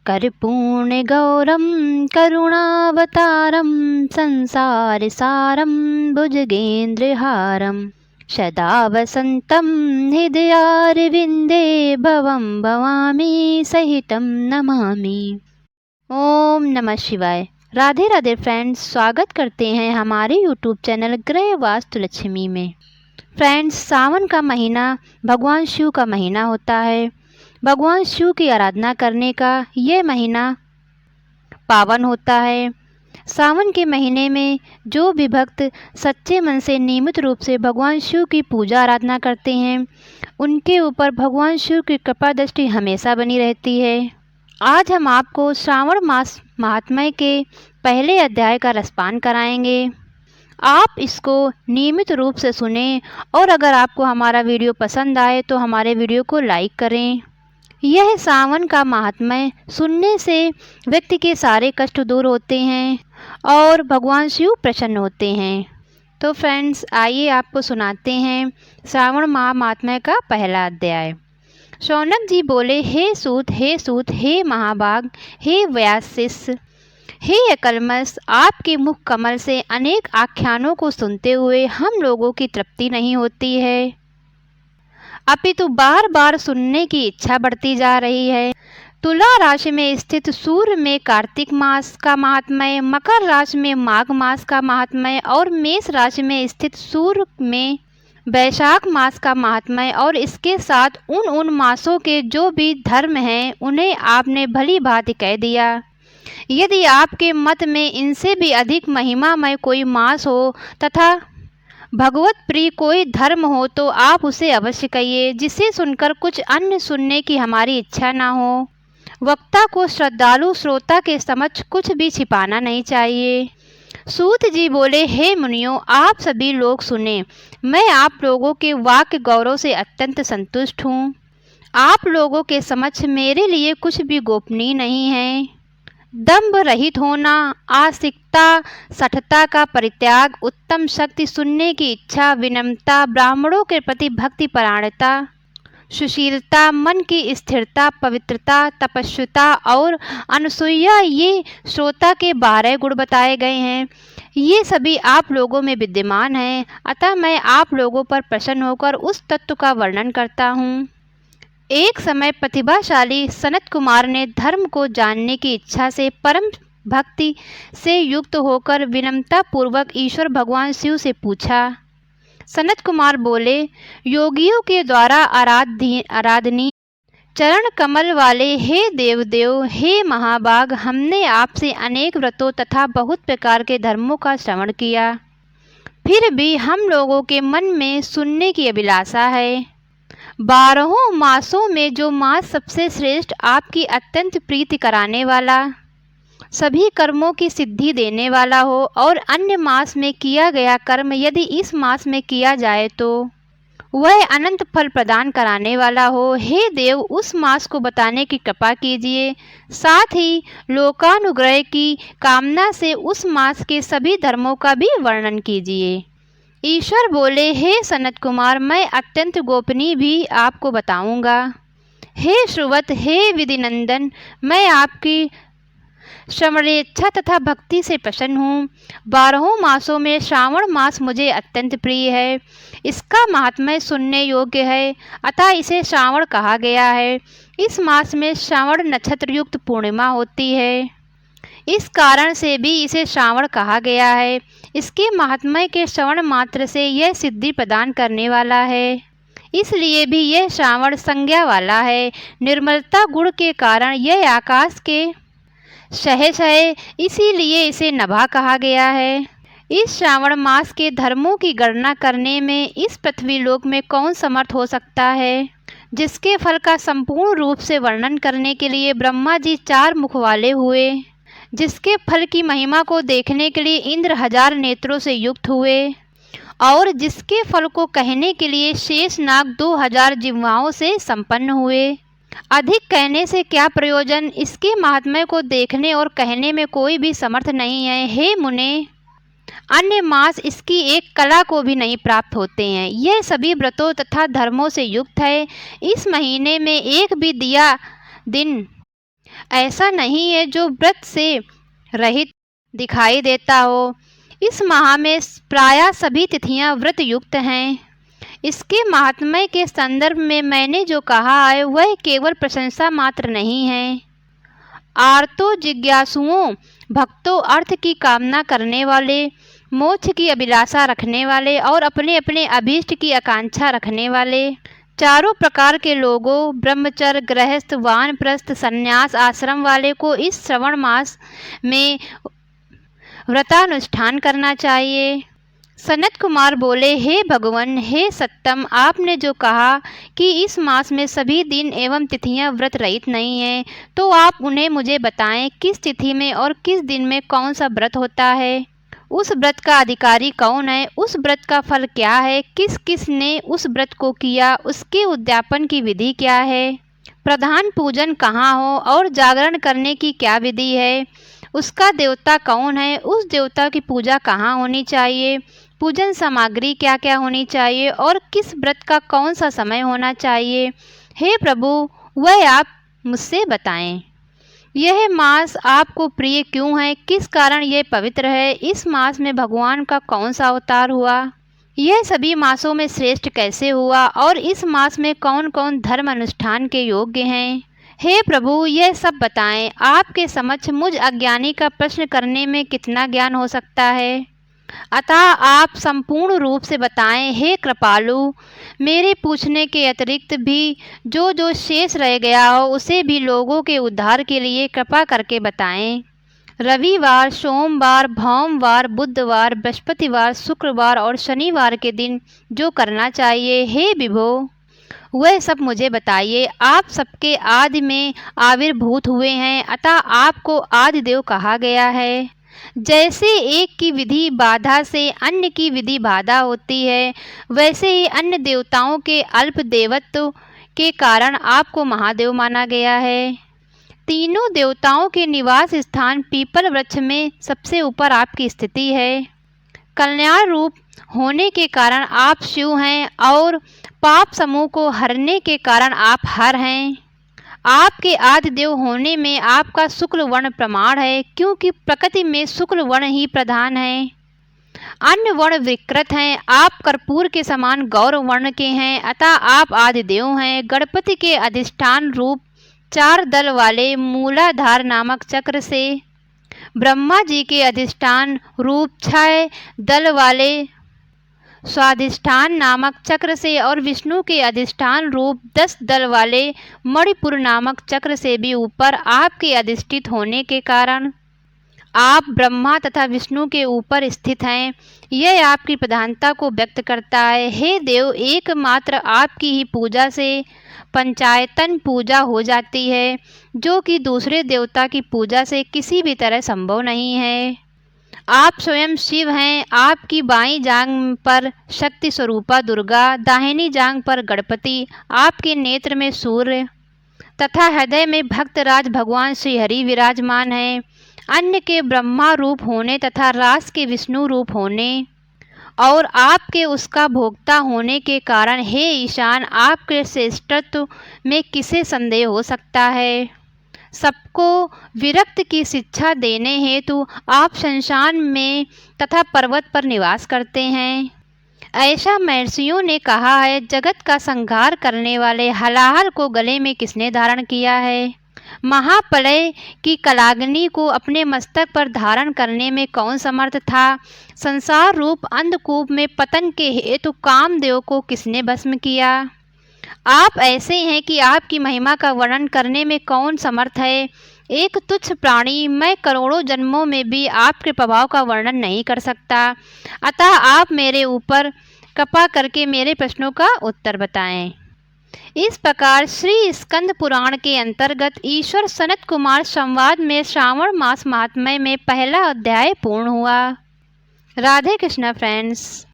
कर्पूर्णगौरं करुणावतारं संसारसारं भुजगेन्द्रहारं सदा वसन्तं हृदयारविन्दे भवं भवामी सहितं नमामि। ओम नमः शिवाय। राधे राधे फ्रेंड्स, स्वागत करते हैं हमारे यूट्यूब चैनल गृह वास्तु लक्ष्मी में। फ्रेंड्स, सावन का महीना भगवान शिव का महीना होता है। भगवान शिव की आराधना करने का ये महीना पावन होता है। सावन के महीने में जो भी भक्त सच्चे मन से नियमित रूप से भगवान शिव की पूजा आराधना करते हैं, उनके ऊपर भगवान शिव की कृपा दृष्टि हमेशा बनी रहती है। आज हम आपको श्रावण मास महात्म्य के पहले अध्याय का रसपान कराएंगे। आप इसको नियमित रूप से सुनें और अगर आपको हमारा वीडियो पसंद आए तो हमारे वीडियो को लाइक करें। यह सावन का महात्म्य सुनने से व्यक्ति के सारे कष्ट दूर होते हैं और भगवान शिव प्रसन्न होते हैं। तो फ्रेंड्स, आइए आपको सुनाते हैं श्रावण माह महात्म्य का पहला अध्याय। शौनक जी बोले, हे सूत, हे महाभाग, हे व्यासशिष्य, हे अकलमस, आपके मुख कमल से अनेक आख्यानों को सुनते हुए हम लोगों की तृप्ति नहीं होती है, अपितु बार बार सुनने की इच्छा बढ़ती जा रही है। तुला राशि में स्थित सूर्य में कार्तिक मास का महात्म्य, मकर राशि में माघ मास का महात्म्य और मेष राशि में स्थित सूर्य में वैशाख मास का महात्म्य और इसके साथ उन मासों के जो भी धर्म हैं उन्हें आपने भली भांति कह दिया। यदि आपके मत में इनसे भी अधिक महिमामय कोई मास हो तथा भगवत प्रिय कोई धर्म हो तो आप उसे अवश्य कहिए, जिसे सुनकर कुछ अन्य सुनने की हमारी इच्छा ना हो। वक्ता को श्रद्धालु श्रोता के समक्ष कुछ भी छिपाना नहीं चाहिए। सूत जी बोले, हे मुनियों, आप सभी लोग सुने, मैं आप लोगों के वाक्य गौरव से अत्यंत संतुष्ट हूँ। आप लोगों के समक्ष मेरे लिए कुछ भी गोपनीय नहीं है। दंभ रहित होना, आस्तिकता, सठता का परित्याग, उत्तम शक्ति, सुनने की इच्छा, विनम्रता, ब्राह्मणों के प्रति भक्ति परायणता, सुशीलता, मन की स्थिरता, पवित्रता, तपस्विता और अनुसूया, ये श्रोता के 12 गुण बताए गए हैं। ये सभी आप लोगों में विद्यमान हैं, अतः मैं आप लोगों पर प्रसन्न होकर उस तत्व का वर्णन करता हूँ। एक समय प्रतिभाशाली सनत कुमार ने धर्म को जानने की इच्छा से परम भक्ति से युक्त होकर विनम्रता पूर्वक ईश्वर भगवान शिव से पूछा। सनत कुमार बोले, योगियों के द्वारा आराधनीय चरण कमल वाले हे देवदेव, हे महाभाग, हमने आपसे अनेक व्रतों तथा बहुत प्रकार के धर्मों का श्रवण किया, फिर भी हम लोगों के मन में सुनने की अभिलाषा है। 12 मासों में जो मास सबसे श्रेष्ठ, आपकी अत्यंत प्रीति कराने वाला, सभी कर्मों की सिद्धि देने वाला हो और अन्य मास में किया गया कर्म यदि इस मास में किया जाए तो वह अनंत फल प्रदान कराने वाला हो, हे देव, उस मास को बताने की कृपा कीजिए। साथ ही लोकानुग्रह की कामना से उस मास के सभी धर्मों का भी वर्णन कीजिए। ईश्वर बोले, हे सनत कुमार, मैं अत्यंत गोपनीय भी आपको बताऊंगा। हे श्रुवत, हे विधिनंदन, मैं आपकी श्रवणेच्छा तथा भक्ति से प्रसन्न हूँ। 12 मासों में श्रावण मास मुझे अत्यंत प्रिय है। इसका महात्म्य सुनने योग्य है, अतः इसे श्रावण कहा गया है। इस मास में श्रावण नक्षत्र युक्त पूर्णिमा होती है, इस कारण से भी इसे श्रावण कहा गया है। इसके महात्म्य के श्रवण मात्र से यह सिद्धि प्रदान करने वाला है, इसलिए भी यह श्रावण संज्ञा वाला है। निर्मलता गुण के कारण यह आकाश के सहज है, इसीलिए इसे नभा कहा गया है। इस श्रावण मास के धर्मों की गणना करने में इस पृथ्वी लोक में कौन समर्थ हो सकता है, जिसके फल का संपूर्ण रूप से वर्णन करने के लिए ब्रह्मा जी 4 मुख वाले हुए, जिसके फल की महिमा को देखने के लिए इंद्र 1000 नेत्रों से युक्त हुए और जिसके फल को कहने के लिए शेष नाग 2000 जिह्वाओं से संपन्न हुए। अधिक कहने से क्या प्रयोजन, इसके महात्म्य को देखने और कहने में कोई भी समर्थ नहीं है। हे मुने, अन्य मास इसकी एक कला को भी नहीं प्राप्त होते हैं। यह सभी व्रतों तथा धर्मों से युक्त है। इस महीने में एक भी दिया दिन ऐसा नहीं है जो व्रत से रहित दिखाई देता हो। इस माह में प्रायः सभी तिथियां व्रत युक्त हैं। इसके महात्म्य के संदर्भ में मैंने जो कहा है वह केवल प्रशंसा मात्र नहीं है। आर्तो जिज्ञासुओं, भक्तों, अर्थ की कामना करने वाले, मोक्ष की अभिलाषा रखने वाले और अपने अपने अभीष्ट की आकांक्षा रखने वाले, चारों प्रकार के लोगों, ब्रह्मचर्य, गृहस्थ, वानप्रस्थ, संन्यास आश्रम वाले को इस श्रवण मास में व्रतानुष्ठान करना चाहिए। सनत कुमार बोले, हे भगवान, हे सत्तम, आपने जो कहा कि इस मास में सभी दिन एवं तिथियां व्रत रहित नहीं हैं, तो आप उन्हें मुझे बताएं, किस तिथि में और किस दिन में कौन सा व्रत होता है, उस व्रत का अधिकारी कौन है, उस व्रत का फल क्या है, किस किस ने उस व्रत को किया, उसके उद्यापन की विधि क्या है, प्रधान पूजन कहाँ हो और जागरण करने की क्या विधि है, उसका देवता कौन है, उस देवता की पूजा कहाँ होनी चाहिए, पूजन सामग्री क्या क्या होनी चाहिए और किस व्रत का कौन सा समय होना चाहिए। हे प्रभु, वह आप मुझसे बताएं। यह मास आपको प्रिय क्यों है, किस कारण यह पवित्र है, इस मास में भगवान का कौन सा अवतार हुआ, यह सभी मासों में श्रेष्ठ कैसे हुआ और इस मास में कौन कौन धर्म अनुष्ठान के योग्य हैं। हे प्रभु, यह सब बताएं। आपके समक्ष मुझ अज्ञानी का प्रश्न करने में कितना ज्ञान हो सकता है, अतः आप संपूर्ण रूप से बताएं। हे कृपालु, मेरे पूछने के अतिरिक्त भी जो जो शेष रह गया हो उसे भी लोगों के उद्धार के लिए कृपा करके बताएं। रविवार, सोमवार, भौमवार, बुधवार, बृहस्पतिवार, शुक्रवार और शनिवार के दिन जो करना चाहिए, हे विभो, वह सब मुझे बताइए। आप सबके आदि में आविर्भूत हुए हैं, अतः आपको आदिदेव कहा गया है। जैसे एक की विधि बाधा से अन्य की विधि बाधा होती है, वैसे ही अन्य देवताओं के अल्प देवत्व के कारण आपको महादेव माना गया है। तीनों देवताओं के निवास स्थान पीपल वृक्ष में सबसे ऊपर आपकी स्थिति है। कल्याण रूप होने के कारण आप शिव हैं और पाप समूह को हरने के कारण आप हर हैं। आपके आदिदेव होने में आपका शुक्ल वर्ण प्रमाण है, क्योंकि प्रकृति में शुक्ल वर्ण ही प्रधान है। अन्य वर्ण विकृत हैं। आप कर्पूर के समान गौर वर्ण के हैं, अतः आप आदिदेव हैं। गणपति के अधिष्ठान रूप 4 दल वाले मूलाधार नामक चक्र से, ब्रह्मा जी के अधिष्ठान रूप 6 दल वाले स्वाधिष्ठान नामक चक्र से और विष्णु के अधिष्ठान रूप 10 दल वाले मणिपुर नामक चक्र से भी ऊपर आपके अधिष्ठित होने के कारण आप ब्रह्मा तथा विष्णु के ऊपर स्थित हैं। यह आपकी प्रधानता को व्यक्त करता है। हे देव, एकमात्र आपकी ही पूजा से पंचायतन पूजा हो जाती है, जो कि दूसरे देवता की पूजा से किसी भी तरह संभव नहीं है। आप स्वयं शिव हैं। आपकी बाईं जांघ पर शक्ति स्वरूपा दुर्गा, दाहिनी जांघ पर गणपति, आपके नेत्र में सूर्य तथा हृदय में भक्तराज भगवान श्री हरि विराजमान हैं। अन्य के ब्रह्मा रूप होने तथा रास के विष्णु रूप होने और आपके उसका भोक्ता होने के कारण, हे ईशान, आपके श्रेष्ठत्व में किसे संदेह हो सकता है। सबको विरक्त की शिक्षा देने हेतु आप शमशान में तथा पर्वत पर निवास करते हैं। ऐसा महर्षियों ने कहा है। जगत का संहार करने वाले हलाहल को गले में किसने धारण किया है। महाप्रलय की कलाग्नि को अपने मस्तक पर धारण करने में कौन समर्थ था। संसार रूप अंधकूप में पतन के हेतु कामदेव को किसने भस्म किया। आप ऐसे हैं कि आपकी महिमा का वर्णन करने में कौन समर्थ है। एक तुच्छ प्राणी मैं करोड़ों जन्मों में भी आपके प्रभाव का वर्णन नहीं कर सकता, अतः आप मेरे ऊपर कृपा करके मेरे प्रश्नों का उत्तर बताएं। इस प्रकार श्री स्कंद पुराण के अंतर्गत ईश्वर सनत कुमार संवाद में श्रावण मास महात्म्य में पहला अध्याय पूर्ण हुआ। राधे कृष्णा फ्रेंड्स।